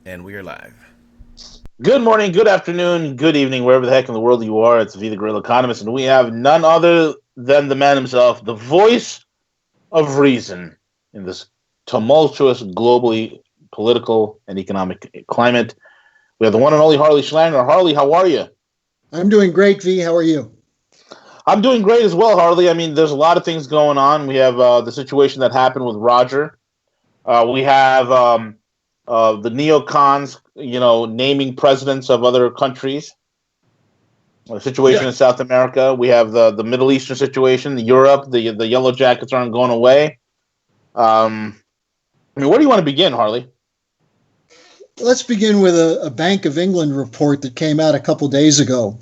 And we are live. Good morning, good afternoon, good evening, wherever the heck in the world you are. It's V, the Guerrilla Economist, and we have none other than the man himself, the voice of reason in this tumultuous, globally political and economic climate. We have the one and only Harley Schlanger. Harley, how are you? I'm doing great, V. How are you? I'm doing great as well, Harley. I mean, there's a lot of things going on. We have the situation that happened with Roger. We have the neocons, naming presidents of other countries. The situation in South America. We have the Middle Eastern situation, Europe. The Yellow Jackets aren't going away. Where do you want to begin, Harley? Let's begin with a Bank of England report that came out a couple days ago,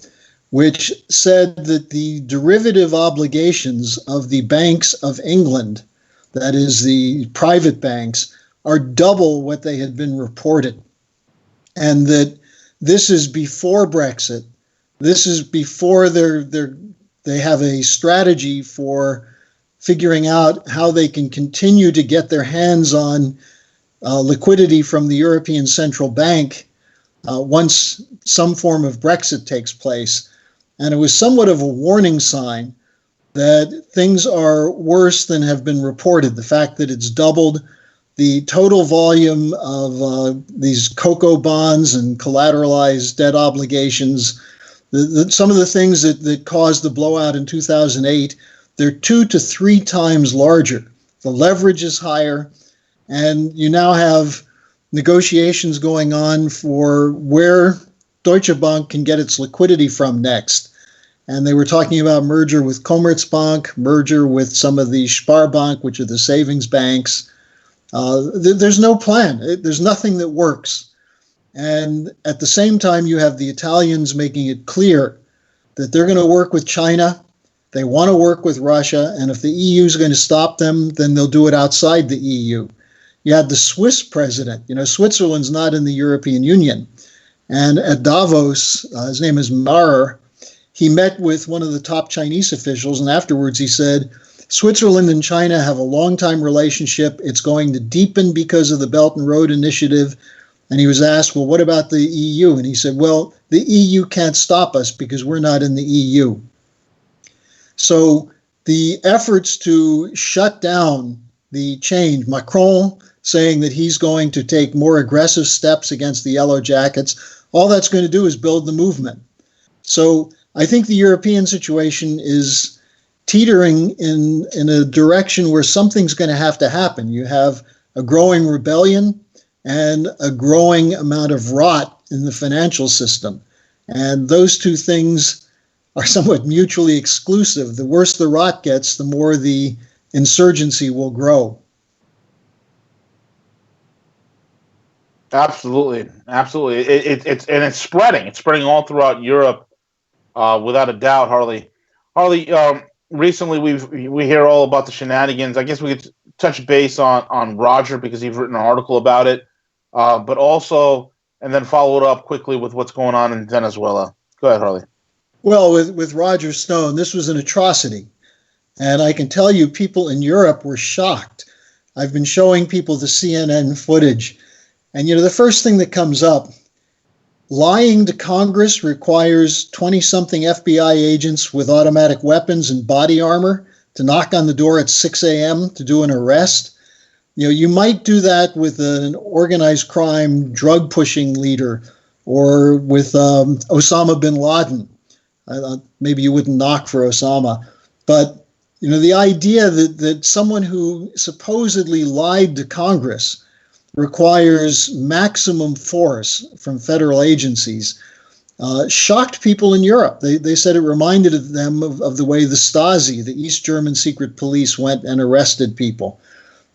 which said that the derivative obligations of the banks of England, that is the private banks, are double what they had been reported. And that this is before Brexit. This is before they have a strategy for figuring out how they can continue to get their hands on liquidity from the European Central Bank once some form of Brexit takes place. And it was somewhat of a warning sign that things are worse than have been reported. The fact that it's doubled the total volume of these COCO bonds and collateralized debt obligations, some of the things that caused the blowout in 2008, they're 2 to 3 times larger. The leverage is higher, and you now have negotiations going on for where Deutsche Bank can get its liquidity from next. And they were talking about merger with Commerzbank, merger with some of the Sparbank, which are the savings banks. There's no plan. There's nothing that works. And at the same time, you have the Italians making it clear that they're going to work with China. They want to work with Russia. And if the EU is going to stop them, then they'll do it outside the EU. You had the Swiss president. Switzerland's not in the European Union. And at Davos, his name is Maurer, he met with one of the top Chinese officials. And afterwards, he said, Switzerland and China have a long-time relationship. It's going to deepen because of the Belt and Road Initiative. And he was asked, well, what about the EU? And he said, well, the EU can't stop us because we're not in the EU. So the efforts to shut down the change, Macron saying that he's going to take more aggressive steps against the Yellow Jackets, all that's going to do is build the movement. So I think the European situation is teetering in a direction where something's going to happen. You have a growing rebellion and a growing amount of rot in the financial system. And those two things are somewhat mutually exclusive. The worse the rot gets, the more the insurgency will grow. Absolutely. It's spreading. It's spreading all throughout Europe, without a doubt, Harley. Harley, recently we hear all about the shenanigans. I guess we could touch base on Roger because you've written an article about it, but also, and then follow it up quickly with what's going on in Venezuela. Go ahead, Harley. Well, with Roger Stone, this was an atrocity. And I can tell you people in Europe were shocked. I've been showing people the CNN footage. And, the first thing that comes up, lying to Congress requires 20-something FBI agents with automatic weapons and body armor to knock on the door at 6 a.m. to do an arrest. You might do that with an organized crime drug-pushing leader or with Osama bin Laden. Maybe you wouldn't knock for Osama. But, the idea that someone who supposedly lied to Congress requires maximum force from federal agencies shocked people in Europe. They said it reminded them of the way the Stasi, the East German secret police, went and arrested people.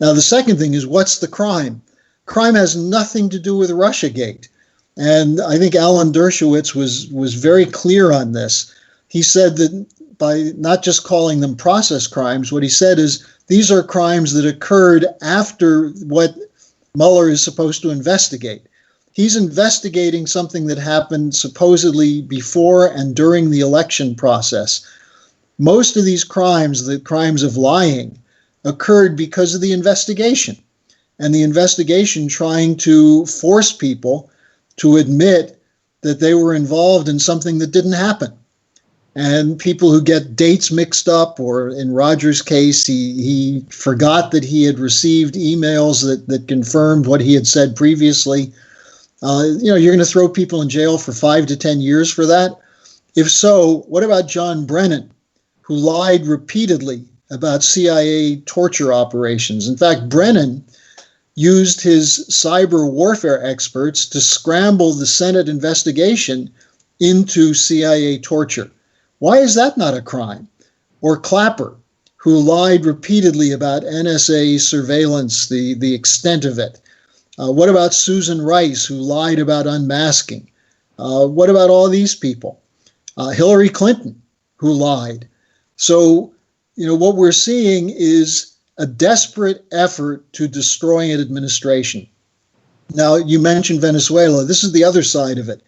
Now, the second thing is, what's the crime? Crime has nothing to do with Russiagate. And I think Alan Dershowitz was very clear on this. He said that by not just calling them process crimes, what he said is these are crimes that occurred after what Mueller is supposed to investigate. He's investigating something that happened supposedly before and during the election process. Most of these crimes, the crimes of lying, occurred because of the investigation. and the investigation trying to force people to admit that they were involved in something that didn't happen. And people who get dates mixed up, or in Roger's case, he forgot that he had received emails that confirmed what he had said previously. You're going to throw people in jail for 5 to 10 years for that? If so, what about John Brennan, who lied repeatedly about CIA torture operations? In fact, Brennan used his cyber warfare experts to scramble the Senate investigation into CIA torture. Why is that not a crime? Or Clapper, who lied repeatedly about NSA surveillance, the extent of it. What about Susan Rice, who lied about unmasking? What about all these people? Hillary Clinton, who lied. So, what we're seeing is a desperate effort to destroy an administration. Now, you mentioned Venezuela. This is the other side of it.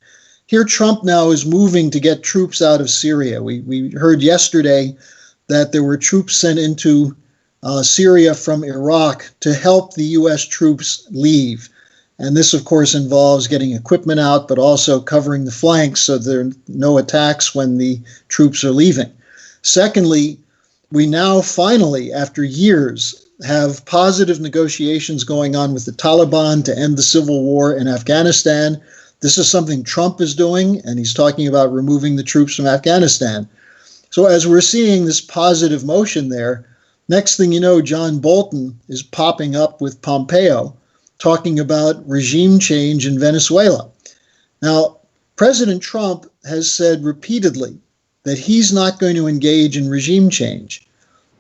Here, Trump now is moving to get troops out of Syria. We heard yesterday that there were troops sent into Syria from Iraq to help the U.S. troops leave. And this, of course, involves getting equipment out, but also covering the flanks so there are no attacks when the troops are leaving. Secondly, we now finally, after years, have positive negotiations going on with the Taliban to end the civil war in Afghanistan. This is something Trump is doing, and he's talking about removing the troops from Afghanistan. So as we're seeing this positive motion there, next thing you know, John Bolton is popping up with Pompeo, talking about regime change in Venezuela. Now, President Trump has said repeatedly that he's not going to engage in regime change.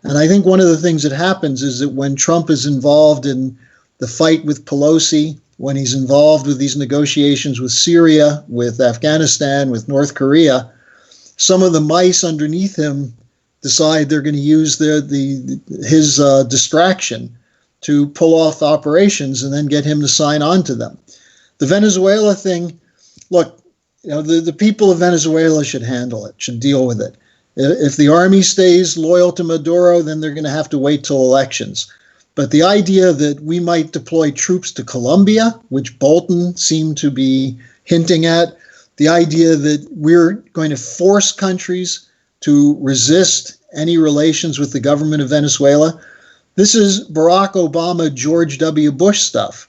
And I think one of the things that happens is that when Trump is involved in the fight with Pelosi, when he's involved with these negotiations with Syria, with Afghanistan, with North Korea, some of the mice underneath him decide they're going to use his distraction to pull off operations and then get him to sign on to them. The Venezuela thing, look, the people of Venezuela should handle it, should deal with it. If the army stays loyal to Maduro, then they're going to have to wait till elections. But the idea that we might deploy troops to Colombia, which Bolton seemed to be hinting at, the idea that we're going to force countries to resist any relations with the government of Venezuela, this is Barack Obama, George W. Bush stuff.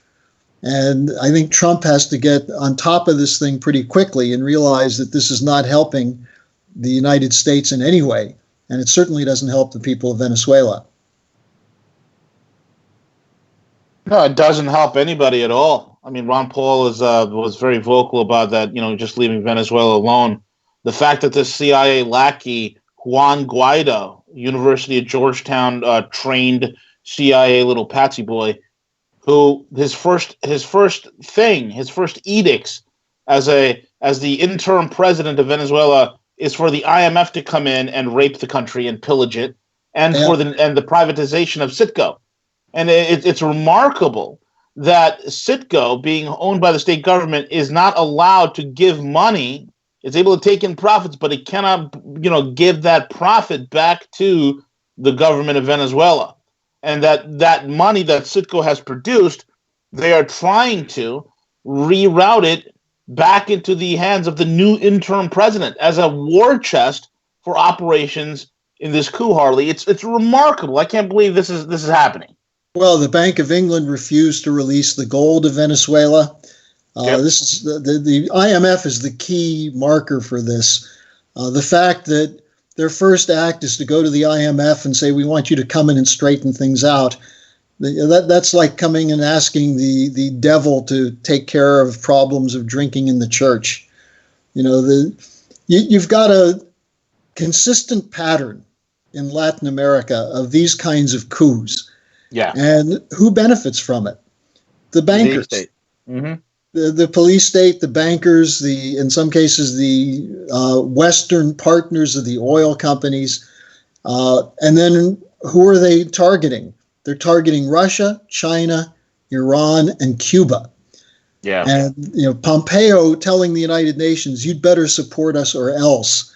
And I think Trump has to get on top of this thing pretty quickly and realize that this is not helping the United States in any way. And it certainly doesn't help the people of Venezuela. No, it doesn't help anybody at all. I mean, Ron Paul was very vocal about that, just leaving Venezuela alone. The fact that this CIA lackey, Juan Guaido, University of Georgetown trained CIA little patsy boy, who his first edicts as the interim president of Venezuela is for the IMF to come in and rape the country and pillage it, and for the privatization of Citgo. And it's remarkable that Citgo, being owned by the state government, is not allowed to give money. It's able to take in profits, but it cannot, give that profit back to the government of Venezuela. And that money that Citgo has produced, they are trying to reroute it back into the hands of the new interim president as a war chest for operations in this coup. Harley, it's remarkable. I can't believe this is happening. Well, the Bank of England refused to release the gold of Venezuela. Yep. This is the IMF is the key marker for this. The fact that their first act is to go to the IMF and say, we want you to come in and straighten things out. That's like coming and asking the devil to take care of problems of drinking in the church. You've got a consistent pattern in Latin America of these kinds of coups. Yeah. And who benefits from it? The bankers. Mm-hmm. The police state, the bankers, in some cases, the Western partners of the oil companies. And then who are they targeting? They're targeting Russia, China, Iran, and Cuba. Yeah. And, Pompeo telling the United Nations, you'd better support us or else.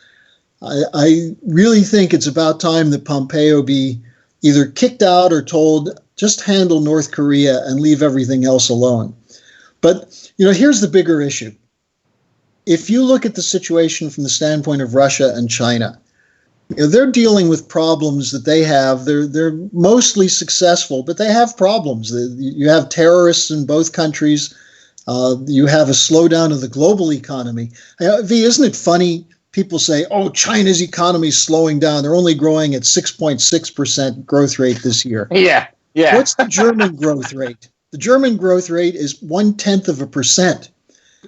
I really think it's about time that Pompeo be either kicked out or told Just handle North Korea and leave everything else alone. But, here's the bigger issue. If you look at the situation from the standpoint of Russia and China, they're dealing with problems that they have. They're mostly successful, but they have problems. You have terrorists in both countries. You have a slowdown of the global economy. V, isn't it funny? People say, oh, China's economy is slowing down. They're only growing at 6.6% growth rate this year. Yeah. What's the German growth rate? The German growth rate is 0.1%.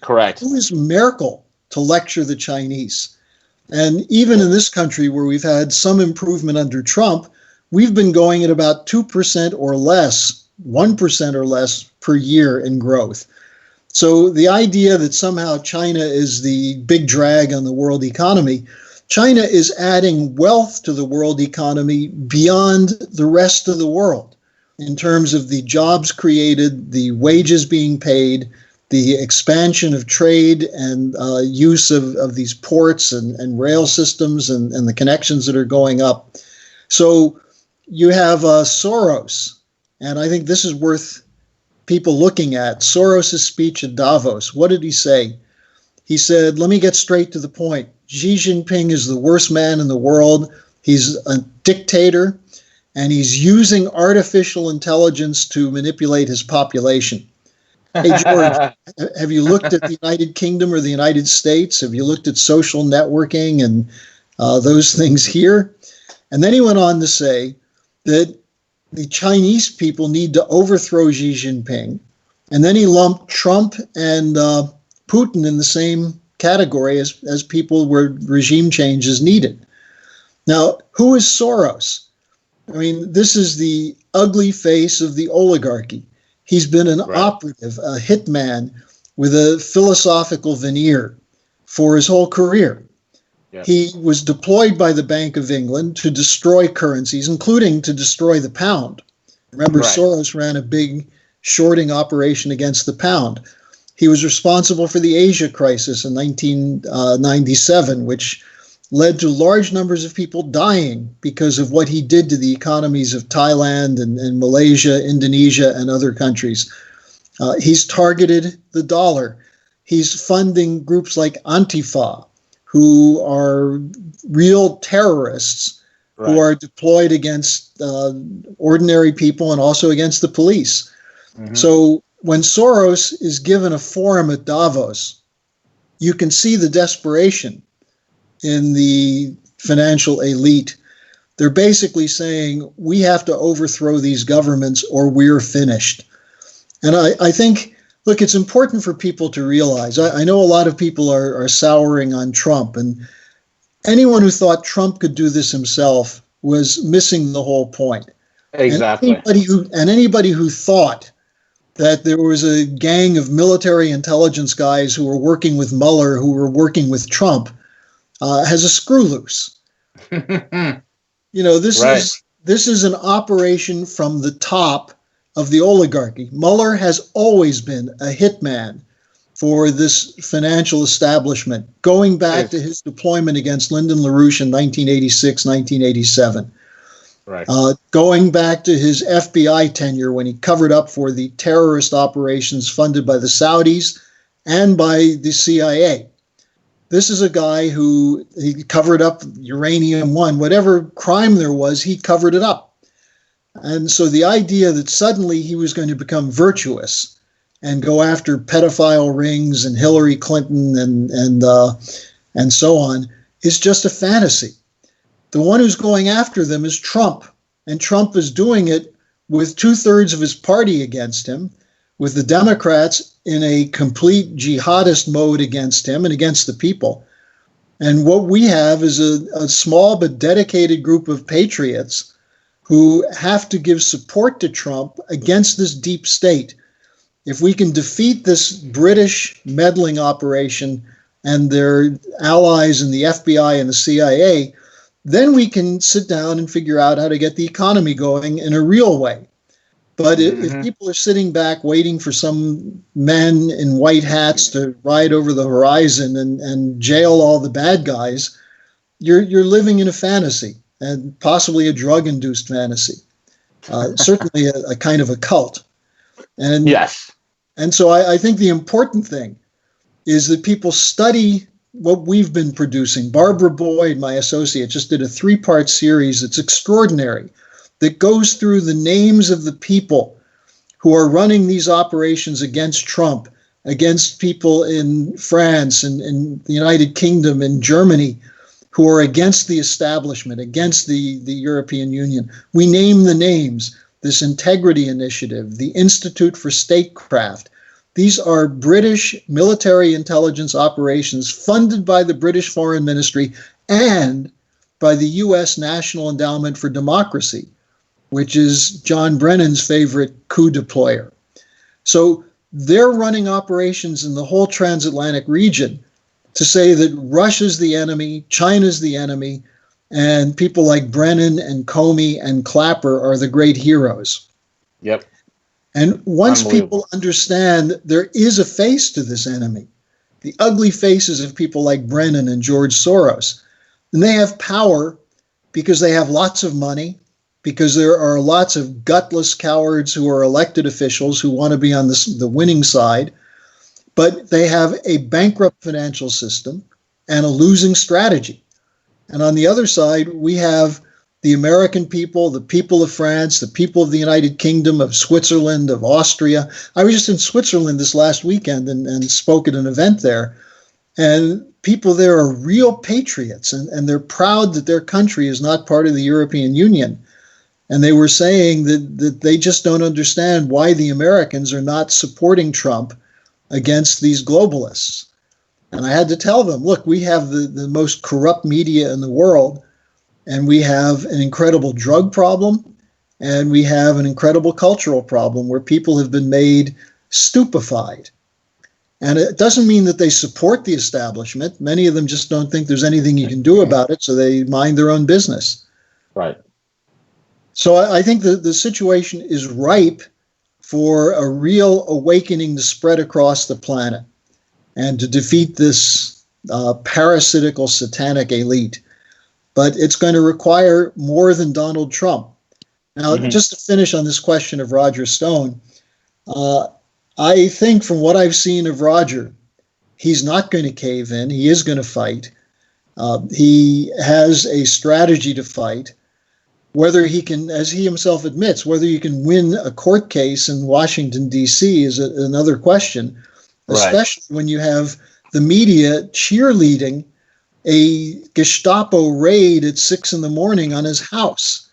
Correct. Who is Merkel to lecture the Chinese? And even in this country where we've had some improvement under Trump, we've been going at about 2% or less, 1% or less per year in growth. So the idea that somehow China is the big drag on the world economy, China is adding wealth to the world economy beyond the rest of the world in terms of the jobs created, the wages being paid, the expansion of trade and use of these ports and rail systems and the connections that are going up. So you have Soros, and I think this is worth people looking at. Soros' speech at Davos. What did he say? He said, let me get straight to the point. Xi Jinping is the worst man in the world. He's a dictator, and he's using artificial intelligence to manipulate his population. Hey, George, have you looked at the United Kingdom or the United States? Have you looked at social networking and those things here? And then he went on to say that the Chinese people need to overthrow Xi Jinping. And then he lumped Trump and Putin in the same category as people where regime change is needed. Now, who is Soros? I mean, this is the ugly face of the oligarchy. He's been an operative, a hitman with a philosophical veneer for his whole career. Yeah. He was deployed by the Bank of England to destroy currencies, including to destroy the pound. Remember, Soros ran a big shorting operation against the pound. He was responsible for the Asia crisis in 1997, which led to large numbers of people dying because of what he did to the economies of Thailand and Malaysia, Indonesia, and other countries. He's targeted the dollar. He's funding groups like Antifa, who are real terrorists who are deployed against ordinary people and also against the police. Mm-hmm. So when Soros is given a forum at Davos, you can see the desperation in the financial elite. They're basically saying, we have to overthrow these governments or we're finished. And I think, look, it's important for people to realize, I know a lot of people are souring on Trump, and anyone who thought Trump could do this himself was missing the whole point. Exactly. And anybody who thought that there was a gang of military intelligence guys who were working with Mueller, who were working with Trump, has a screw loose. This is an operation from the top of the oligarchy. Mueller has always been a hitman for this financial establishment, going back to his deployment against Lyndon LaRouche in 1986, 1987. Going back to his FBI tenure when he covered up for the terrorist operations funded by the Saudis and by the CIA. This is a guy who he covered up Uranium One, whatever crime there was, he covered it up. And so the idea that suddenly he was going to become virtuous and go after pedophile rings and Hillary Clinton and so on is just a fantasy. The one who's going after them is Trump, and Trump is doing it with 2/3 of his party against him, with the Democrats in a complete jihadist mode against him and against the people. And what we have is a small but dedicated group of patriots who have to give support to Trump against this deep state. If we can defeat this British meddling operation and their allies in the FBI and the CIA, then we can sit down and figure out how to get the economy going in a real way. But if people are sitting back waiting for some men in white hats to ride over the horizon and jail all the bad guys, you're living in a fantasy, and possibly a drug-induced fantasy. certainly a kind of a cult. And Yes. And so I think the important thing is that people study what we've been producing. Barbara Boyd, my associate, just did a 3-part series that's extraordinary that goes through the names of the people who are running these operations against Trump, against people in France and in the United Kingdom and Germany who are against the establishment, against the European Union. We name the names. This Integrity Initiative, the Institute for Statecraft. These are British military intelligence operations funded by the British Foreign Ministry and by the U.S. National Endowment for Democracy, which is John Brennan's favorite coup deployer. So they're running operations in the whole transatlantic region to say that Russia's the enemy, China's the enemy, and people like Brennan and Comey and Clapper are the great heroes. Yep. And once people understand there is a face to this enemy, the ugly faces of people like Brennan and George Soros, and they have power because they have lots of money, because there are lots of gutless cowards who are elected officials who want to be on the winning side, but they have a bankrupt financial system and a losing strategy. And on the other side, we have the American people, the people of France, the people of the United Kingdom, of Switzerland, of Austria. I was just in Switzerland this last weekend and spoke at an event there. And people there are real patriots, and they're proud that their country is not part of the European Union. And they were saying that they just don't understand why the Americans are not supporting Trump against these globalists. And I had to tell them, look, we have the most corrupt media in the world, and we have an incredible drug problem, and we have an incredible cultural problem where people have been made stupefied. And it doesn't mean that they support the establishment. Many of them just don't think there's anything you can do about it, so they mind their own business. Right. So I think the situation is ripe for a real awakening to spread across the planet and to defeat this parasitical satanic elite. But it's going to require more than Donald Trump. Now, just to finish on this question of Roger Stone, I think from what I've seen of Roger, he's not going to cave in. He is going to fight. He has a strategy to fight. Whether he can, as he himself admits, whether you can win a court case in Washington, D.C. is another question, especially when you have the media cheerleading a Gestapo raid at 6 a.m. on his house.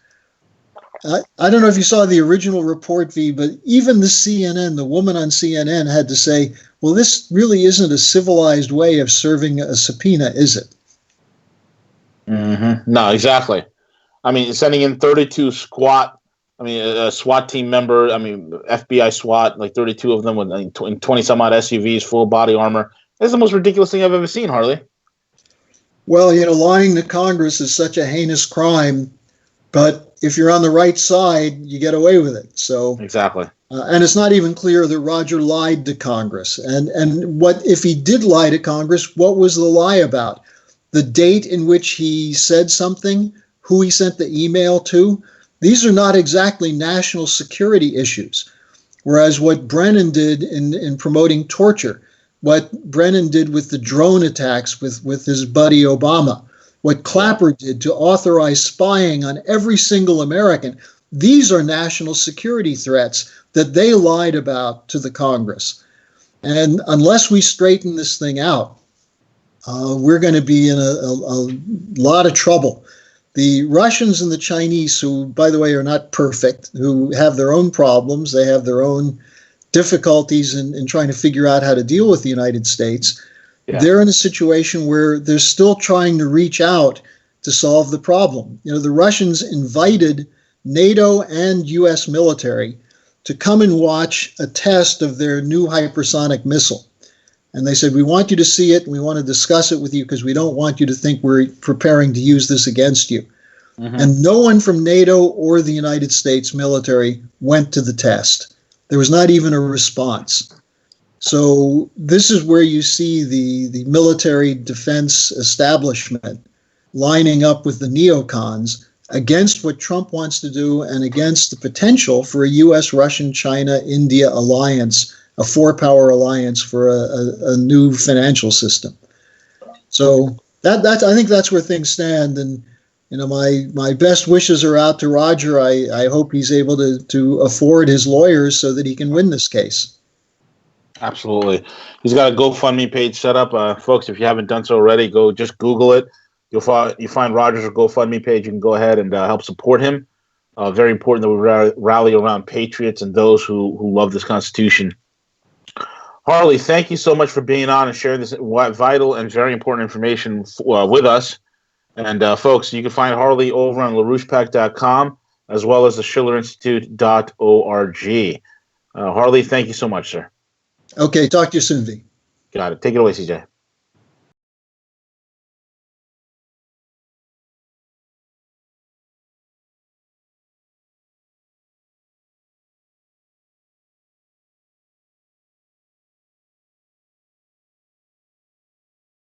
I don't know if you saw the original report, V, but even the woman on CNN had to say, well, this really isn't a civilized way of serving a subpoena, is it? No, exactly. I mean, sending in 32 a SWAT team member, FBI SWAT, like 32 of them with 20 some odd SUVs, full body armor. That's the most ridiculous thing I've ever seen, Harley. Well, lying to Congress is such a heinous crime, but if you're on the right side, you get away with it. So exactly. And it's not even clear that Roger lied to Congress. And what if he did lie to Congress, what was the lie about? The date in which he said something, who he sent the email to. These are not exactly national security issues. Whereas what Brennan did in promoting torture, what Brennan did with the drone attacks with his buddy Obama, what Clapper did to authorize spying on every single American, these are national security threats that they lied about to the Congress. And unless we straighten this thing out, we're going to be in a lot of trouble. The Russians and the Chinese, who, by the way, are not perfect, who have their own problems, they have their own difficulties in trying to figure out how to deal with the United States. Yeah. They're in a situation where they're still trying to reach out to solve the problem. The Russians invited NATO and U.S. military to come and watch a test of their new hypersonic missile. And they said, we want you to see it, and we want to discuss it with you because we don't want you to think we're preparing to use this against you. And no one from NATO or the United States military went to the test. There was not even a response. So this is where you see the military defense establishment lining up with the neocons against what Trump wants to do and against the potential for a U.S., Russian, China, India alliance, a four-power alliance for a new financial system. So that I think that's where things stand. And my best wishes are out to Roger. I hope he's able to afford his lawyers so that he can win this case. Absolutely. He's got a GoFundMe page set up. Folks, if you haven't done so already, go just Google it. You find Roger's GoFundMe page. You can go ahead and help support him. Very important that we rally around patriots and those who love this Constitution. Harley, thank you so much for being on and sharing this vital and very important information with us. And folks, you can find Harley over on LaRouchePAC.com as well as the SchillerInstitute.org. Harley, thank you so much, sir. Okay, talk to you soon, V. Got it. Take it away, CJ.